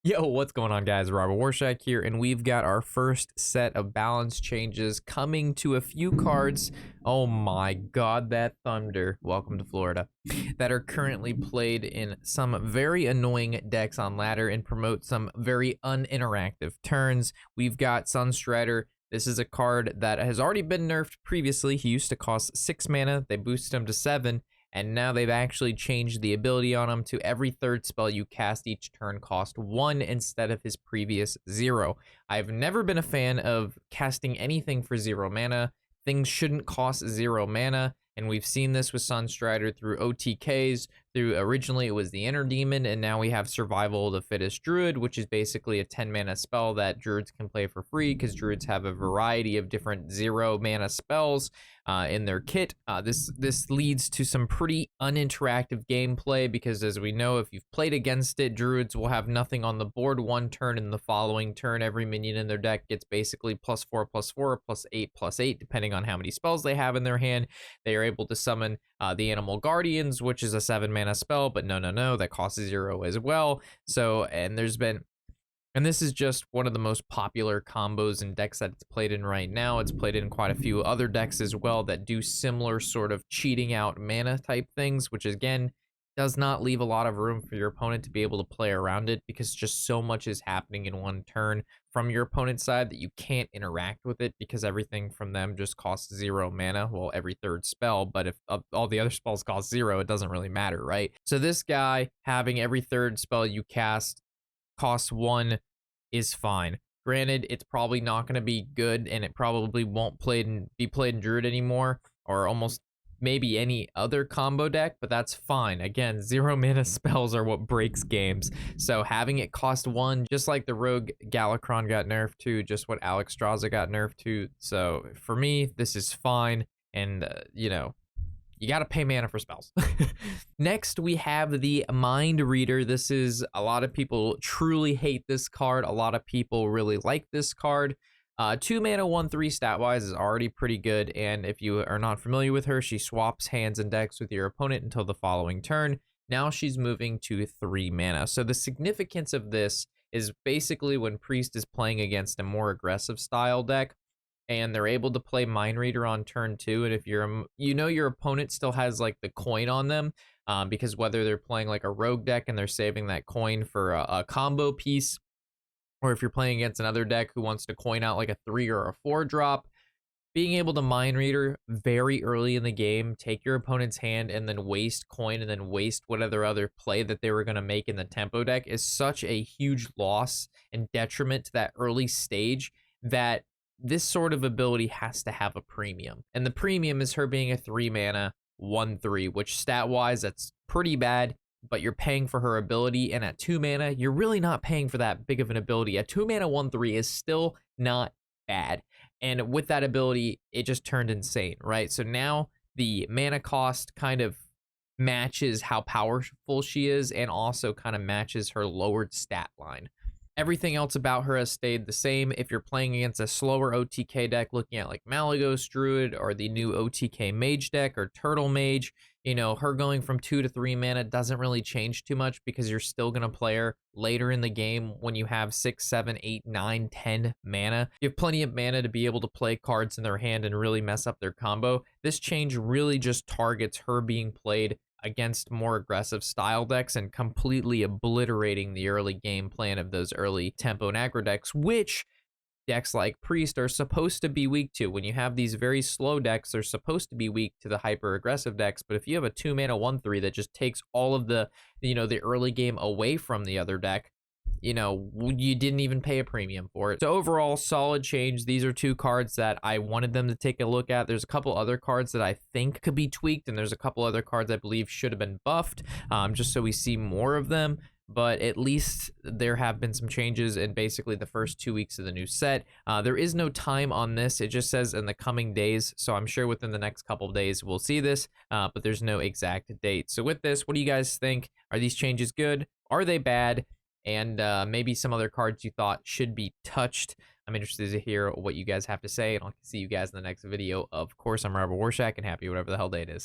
Yo, what's going on, guys? Robert Warshak here, and we've got our first set of balance changes coming to a few cards. Oh my god, that thunder. Welcome to Florida. That are currently played in some very annoying decks on ladder and promote some very uninteractive turns. We've got Sunstrider. This is a card that has already been nerfed previously. He used to cost 6 mana. They boosted him to 7. And now they've actually changed the ability on him to every third spell you cast each turn cost 1 instead of his previous 0. I've never been a fan of casting anything for 0 mana. Things shouldn't cost 0 mana, and we've seen this with Sunstrider through OTKs, through originally it was the Inner Demon, and now we have Survival of the Fittest Druid, which is basically a 10 mana spell that Druids can play for free because Druids have a variety of different 0 mana spells in their kit. This leads to some pretty uninteractive gameplay because, as we know, if you've played against it, Druids will have nothing on the board one turn, and the following turn every minion in their deck gets basically +4/+4, +8/+8, depending on how many spells they have in their hand. They are able to summon the Animal Guardians, which is a 7 mana spell, but no, that costs 0 as well. So, and this is just one of the most popular combos and decks that it's played in right now. It's played in quite a few other decks as well that do similar sort of cheating out mana type things, which again does not leave a lot of room for your opponent to be able to play around it because just so much is happening in one turn from your opponent's side that you can't interact with it because everything from them just costs 0 mana. Well, every third spell, but if all the other spells cost 0, it doesn't really matter, right? So this guy having every third spell you cast costs 1 is fine. Granted, it's probably not going to be good, and it probably won't be played in Druid anymore, or almost maybe any other combo deck, but that's fine. Again, 0 mana spells are what breaks games. So having it cost 1, just like the Rogue Galakron got nerfed to, just what Alexstrasza got nerfed to. So for me, this is fine, and you got to pay mana for spells. Next, we have the Mindreader. This is, a lot of people truly hate this card. A lot of people really like this card. 2 mana, 1/3 stat wise is already pretty good. And if you are not familiar with her, she swaps hands and decks with your opponent until the following turn. Now she's moving to 3 mana. So the significance of this is basically when Priest is playing against a more aggressive style deck, and they're able to play Mindreader on turn 2, and if your opponent still has like the coin on them, because whether they're playing like a rogue deck and they're saving that coin for a combo piece, or if you're playing against another deck who wants to coin out like a 3 or a 4 drop, being able to Mindreader very early in the game, take your opponent's hand and then waste coin and then waste whatever other play that they were going to make in the tempo deck is such a huge loss and detriment to that early stage that this sort of ability has to have a premium. And the premium is her being a 3 mana, 1/3, which stat wise, that's pretty bad, but you're paying for her ability. And at 2 mana, you're really not paying for that big of an ability. At 2 mana, 1/3 is still not bad. And with that ability, it just turned insane, right? So now the mana cost kind of matches how powerful she is and also kind of matches her lowered stat line. Everything else about her has stayed the same. If you're playing against a slower OTK deck, looking at like Malygos Druid or the new OTK Mage deck or Turtle Mage, her going from 2 to 3 mana doesn't really change too much because you're still going to play her later in the game when you have 6, 7, 8, 9, 10 mana. You have plenty of mana to be able to play cards in their hand and really mess up their combo. This change really just targets her being played against more aggressive style decks and completely obliterating the early game plan of those early tempo and aggro decks, which decks like Priest are supposed to be weak to. When you have these very slow decks, they're supposed to be weak to the hyper aggressive decks, but if you have a 2 mana 1/3 that just takes all of the early game away from the other deck, you didn't even pay a premium for it. So overall, solid change. These are 2 cards that I wanted them to take a look at. There's a couple other cards that I think could be tweaked, and there's a couple other cards I believe should have been buffed, just so we see more of them. But at least there have been some changes in basically the first 2 weeks of the new set. There is no time on this. It just says in the coming days. So I'm sure within the next couple of days we'll see this, but there's no exact date. So with this, what do you guys think? Are these changes good? Are they bad? And maybe some other cards you thought should be touched. I'm interested to hear what you guys have to say, and I'll see you guys in the next video. Of course, I'm Robert Warshak, and happy whatever the hell day it is.